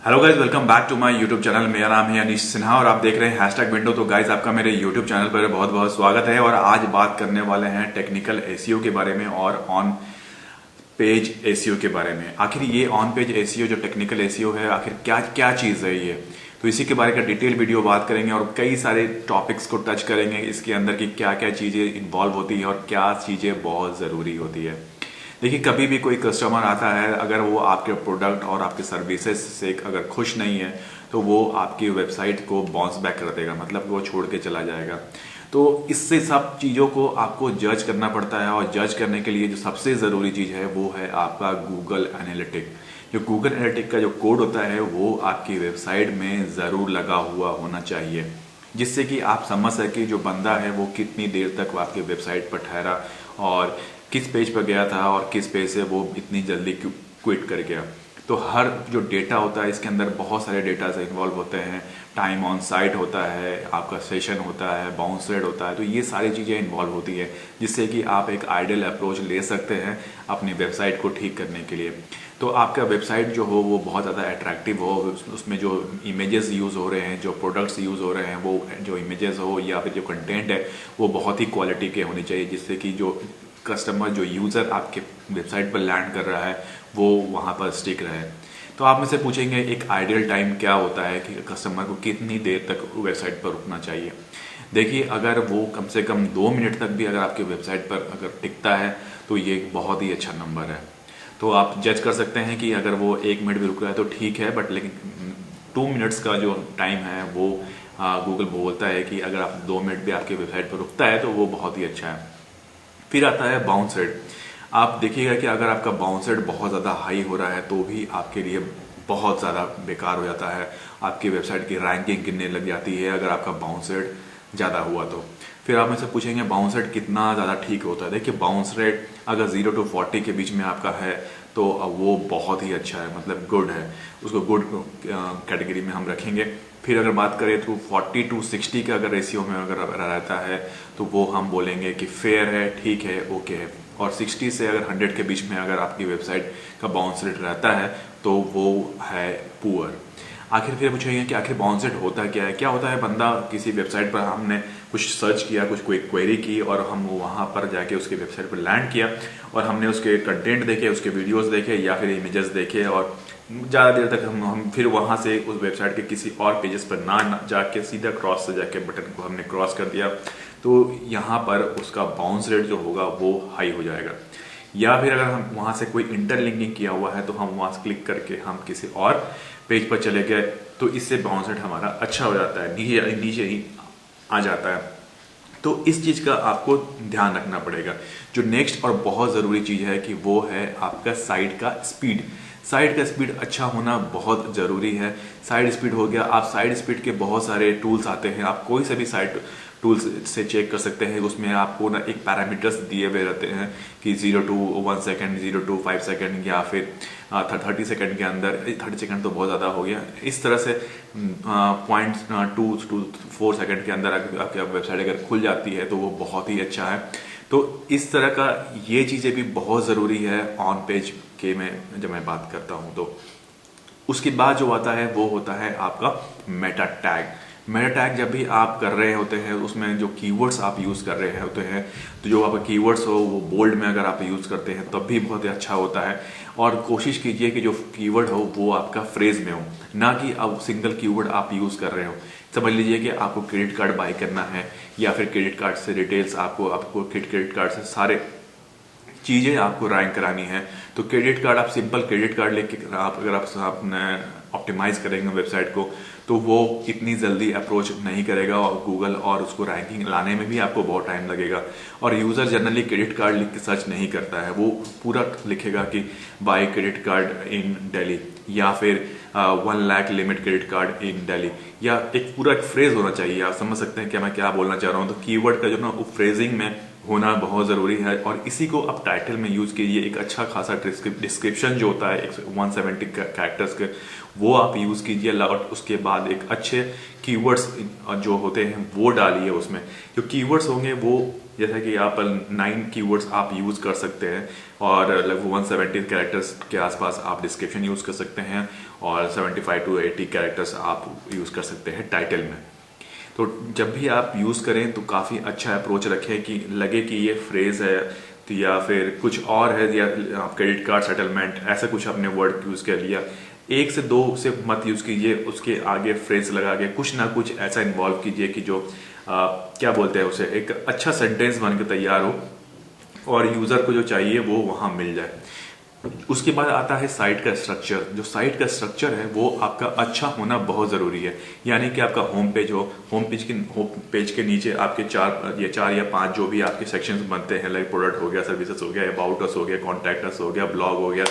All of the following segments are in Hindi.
Hello guys, welcome back to my YouTube channel. मेरा नाम है अनीश सिन्हा और आप देख रहे हैं हैशटैग विंडो। तो गाइज आपका मेरे यूट्यूब चैनल पर बहुत बहुत स्वागत है। और आज बात करने वाले हैं टेक्निकल एसईओ के बारे में और ऑन पेज एसईओ के बारे में। आखिर ये ऑन पेज एसईओ जो टेक्निकल एसईओ है, आखिर क्या क्या चीज़ है ये, तो इसी के बारे का डिटेल वीडियो बात करेंगे और कई सारे टॉपिक्स को टच करेंगे इसके अंदर की क्या क्या चीज़ें इन्वॉल्व होती है और क्या चीज़ें बहुत ज़रूरी होती है। देखिए, कभी भी कोई कस्टमर आता है, अगर वो आपके प्रोडक्ट और आपके सर्विसेज से अगर खुश नहीं है तो वो आपकी वेबसाइट को बाउंस बैक कर देगा, मतलब वो छोड़ के चला जाएगा। तो इससे सब चीज़ों को आपको जज करना पड़ता है और जज करने के लिए जो सबसे ज़रूरी चीज़ है वो है आपका गूगल एनालिटिक। जो गूगल एनालिटिक का जो कोड होता है वो आपकी वेबसाइट में ज़रूर लगा हुआ होना चाहिए, जिससे कि आप समझ सकें जो बंदा है वो कितनी देर तक वो आपकी वेबसाइट पर ठहरा और किस पेज पर गया था और किस पेज से वो इतनी जल्दी क्विट कर गया। तो हर जो डेटा होता है इसके अंदर बहुत सारे डेटा से इन्वॉल्व होते हैं। टाइम ऑन साइट होता है, आपका सेशन होता है, बाउंस रेट होता है। तो ये सारी चीज़ें इन्वॉल्व होती है जिससे कि आप एक आइडियल अप्रोच ले सकते हैं अपनी वेबसाइट को ठीक करने के लिए। तो आपका वेबसाइट जो हो वो बहुत ज़्यादा अट्रैक्टिव हो, उसमें जो इमेजेस यूज़ हो रहे हैं, जो प्रोडक्ट्स यूज़ हो रहे हैं, वो जो इमेजेस हो या फिर जो कंटेंट है वो बहुत ही क्वालिटी के होने चाहिए, जिससे कि जो कस्टमर, जो यूज़र आपके वेबसाइट पर लैंड कर रहा है वो वहाँ पर स्टिक रहे। तो आप मुझसे पूछेंगे एक आइडियल टाइम क्या होता है कि कस्टमर को कितनी देर तक वेबसाइट पर रुकना चाहिए। देखिए, अगर वो कम से कम 2 मिनट तक भी अगर आपके वेबसाइट पर अगर टिकता है तो ये एक बहुत ही अच्छा नंबर है। तो आप जज कर सकते हैं कि अगर वो 1 मिनट भी रुक रहा है तो ठीक है, बट लेकिन 2 मिनट्स का जो टाइम है वो गूगल बोलता है कि अगर आप 2 मिनट भी आपके वेबसाइट पर रुकता है तो वो बहुत ही अच्छा है। फिर आता है बाउंस रेट। आप देखिएगा कि अगर आपका बाउंस रेट बहुत ज़्यादा हाई हो रहा है तो भी आपके लिए बहुत ज़्यादा बेकार हो जाता है, आपकी वेबसाइट की रैंकिंग गिरने लग जाती है अगर आपका बाउंस रेट ज़्यादा हुआ तो। फिर आप मुझसे पूछेंगे बाउंस रेट कितना ज़्यादा ठीक होता है। देखिए, बाउंस रेट अगर 0 to 40 के बीच में आपका है तो वो बहुत ही अच्छा है, मतलब गुड है, उसको गुड कैटेगरी में हम रखेंगे। फिर अगर बात करें तो 40 to 60 का अगर रेशियो में अगर रहता है तो वो हम बोलेंगे कि फेयर है, ठीक है, ओके है। और 60 से अगर 100 के बीच में अगर आपकी वेबसाइट का बाउंस रेट रहता है तो वो है पुअर। आखिर फिर पूछेंगे कि आखिर बाउंस रेट होता क्या है। क्या होता है, बंदा किसी वेबसाइट पर हमने कुछ सर्च किया, कुछ कोई क्वेरी की और हम वहाँ पर जाके उसके वेबसाइट पर लैंड किया और हमने उसके कंटेंट देखे, उसके वीडियोस देखे या फिर इमेजेस देखे और ज़्यादा देर तक हम फिर वहाँ से उस वेबसाइट के किसी और पेजेस पर ना जाके सीधा क्रॉस से जाके बटन को हमने क्रॉस कर दिया, तो यहाँ पर उसका बाउंस रेट जो होगा वो हाई हो जाएगा। या फिर अगर हम वहाँ से कोई इंटरलिंकिंग किया हुआ है तो हम वहाँ से क्लिक करके हम किसी और पेज पर चले गए तो इससे बाउंस रेट हमारा अच्छा हो जाता है, नीचे ही आ जाता है। तो इस चीज़ का आपको ध्यान रखना पड़ेगा। जो नेक्स्ट और बहुत ज़रूरी चीज़ है कि वो है आपका साइट का स्पीड। साइट का स्पीड अच्छा होना बहुत ज़रूरी है। साइट स्पीड हो गया, आप साइट स्पीड के बहुत सारे टूल्स आते हैं, आप कोई से भी साइट टूल्स से चेक कर सकते हैं। उसमें आपको ना एक पैरामीटर्स दिए हुए रहते हैं कि 0 to 1 सेकेंड, 0 to 5 सेकेंड या फिर 30 सेकेंड के अंदर, 30 सेकेंड तो बहुत ज़्यादा हो गया, इस तरह से 0.2 to 4 सेकेंड के अंदर आपकी वेबसाइट अगर खुल जाती है तो वो बहुत ही अच्छा है। तो इस तरह का ये चीज़ें भी बहुत ज़रूरी है ऑन पेज के में जब मैं बात करता हूँ। तो उसके बाद जो आता है वो होता है आपका मेटा टैग। मेटा टैग जब भी आप कर रहे होते हैं उसमें जो कीवर्ड्स आप यूज़ कर रहे होते हैं, तो जो आपका कीवर्ड्स हो वो बोल्ड में अगर आप यूज़ करते हैं तब भी बहुत ही अच्छा होता है। और कोशिश कीजिए कि जो कीवर्ड हो वो आपका फ्रेज में हो, ना कि अब सिंगल कीवर्ड आप यूज़ कर रहे हो। समझ लीजिए कि आपको क्रेडिट कार्ड बाय करना है या फिर क्रेडिट कार्ड से डिटेल्स आपको क्रेडिट कार्ड से सारे चीज़ें आपको रैंक करानी है। तो क्रेडिट कार्ड, आप सिंपल क्रेडिट कार्ड लेके अगर आप ऑप्टिमाइज करेंगे वेबसाइट को तो वो इतनी जल्दी अप्रोच नहीं करेगा और गूगल और उसको रैंकिंग लाने में भी आपको बहुत टाइम लगेगा। और यूज़र जनरली क्रेडिट कार्ड लिख के सर्च नहीं करता है, वो पूरा लिखेगा कि बाय क्रेडिट कार्ड इन दिल्ली या फिर 1 लाख लिमिट क्रेडिट कार्ड इन दिल्ली, या एक पूरा एक फ्रेज होना चाहिए। आप समझ सकते हैं कि मैं क्या बोलना चाह रहा हूँ। तो कीवर्ड का जो ना फ्रेजिंग में होना बहुत ज़रूरी है और इसी को आप टाइटल में यूज़ कीजिए। एक अच्छा खासा डिस्क्रिप्शन जो होता है 170 कैरेक्टर्स के, वो आप यूज़ कीजिए। और उसके बाद एक अच्छे कीवर्ड्स जो होते हैं वो डालिए उसमें। जो कीवर्ड्स होंगे वो जैसा कि आप 9 कीवर्ड्स आप यूज़ कर सकते हैं और लगभग 170 कैरेक्टर्स के आसपास आप डिस्क्रिप्शन यूज़ कर सकते हैं और 75 to 80 कैरेक्टर्स आप यूज़ कर सकते हैं टाइटल में। तो जब भी आप यूज़ करें तो काफ़ी अच्छा अप्रोच रखें कि लगे कि ये फ्रेज़ है तो या फिर कुछ और है, या क्रेडिट कार्ड सेटलमेंट ऐसा कुछ आपने वर्ड यूज़ कर लिया, 1 से 2 से मत यूज़ कीजिए, उसके आगे फ्रेज लगा के कुछ ना कुछ ऐसा इन्वॉल्व कीजिए कि जो क्या बोलते हैं उसे एक अच्छा सेंटेंस बन के तैयार हो और यूज़र को जो चाहिए वो वहाँ मिल जाए। उसके बाद आता है साइट का स्ट्रक्चर। जो साइट का स्ट्रक्चर है वो आपका अच्छा होना बहुत ज़रूरी है, यानी कि आपका होम पेज हो, होम पेज के नीचे आपके 4 या 5 जो भी आपके सेक्शंस बनते हैं, लाइक प्रोडक्ट हो गया, सर्विसेज हो गया, अबाउट अस हो गया, कॉन्टैक्ट अस हो गया, ब्लॉग हो गया,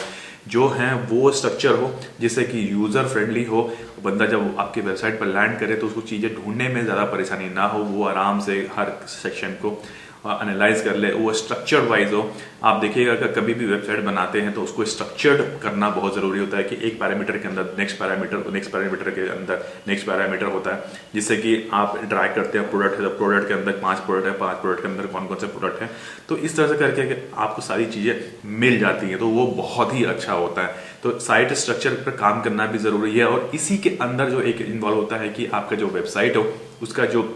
जो हैं वो स्ट्रक्चर हो जिससे कि यूज़र फ्रेंडली हो। बंदा जब आपके वेबसाइट पर लैंड करे तो उसको चीज़ें ढूंढने में ज़्यादा परेशानी ना हो, वो आराम से हर सेक्शन को एनालाइज कर ले, वो स्ट्रक्चर्ड वाइज हो। आप देखिएगा कि कभी भी वेबसाइट बनाते हैं तो उसको स्ट्रक्चर्ड करना बहुत ज़रूरी होता है कि एक पैरामीटर के अंदर नेक्स्ट पैरामीटर के अंदर नेक्स्ट पैरामीटर होता है, जिससे कि आप ड्रैग करते हैं प्रोडक्ट है तो प्रोडक्ट के अंदर 5 प्रोडक्ट है, 5 प्रोडक्ट के अंदर कौन कौन से प्रोडक्ट है, तो इस तरह से करके आपको सारी चीज़ें मिल जाती हैं, तो वो बहुत ही अच्छा होता है। तो साइट स्ट्रक्चर पर काम करना भी ज़रूरी है और इसी के अंदर जो एक इन्वॉल्व होता है कि आपका जो वेबसाइट हो उसका जो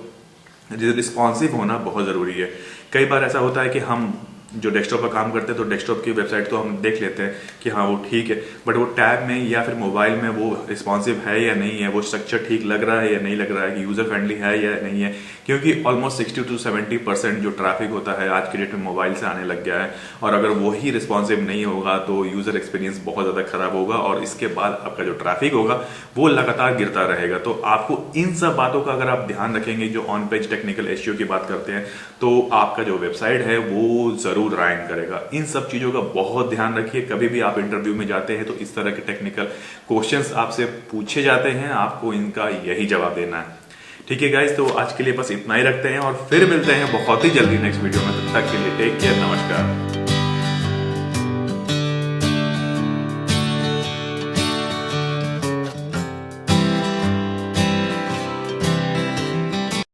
रिस्पॉन्सिव होना बहुत ज़रूरी है। कई बार ऐसा होता है कि हम जो डेस्कटॉप पर काम करते हैं तो डेस्कटॉप की वेबसाइट तो हम देख लेते हैं कि हाँ वो ठीक है, बट वो टैब में या फिर मोबाइल में वो रिस्पॉन्सिव है या नहीं है, वो स्ट्रक्चर ठीक लग रहा है या नहीं लग रहा है, कि यूज़र फ्रेंडली है या नहीं है, क्योंकि ऑलमोस्ट 60 to 70% जो ट्रैफिक होता है आज के डेट में मोबाइल से आने लग गया है, और अगर वही रिस्पॉन्सिव नहीं होगा तो यूज़र एक्सपीरियंस बहुत ज़्यादा खराब होगा और इसके बाद आपका जो ट्रैफिक होगा वो लगातार गिरता रहेगा। तो आपको इन सब बातों का अगर आप ध्यान रखेंगे, जो ऑन पेज टेक्निकल एसईओ की बात करते हैं, तो आपका जो वेबसाइट है वो ज़रूर रैंक करेगा। इन सब चीज़ों का बहुत ध्यान रखिए। कभी भी आप इंटरव्यू में जाते हैं तो इस तरह के टेक्निकल क्वेश्चंस आपसे पूछे जाते हैं, आपको इनका यही जवाब देना है। ठीक है गाइज, तो आज के लिए बस इतना ही रखते हैं और फिर मिलते हैं बहुत ही जल्दी नेक्स्ट वीडियो में। तब तक के लिए टेक केयर, नमस्कार।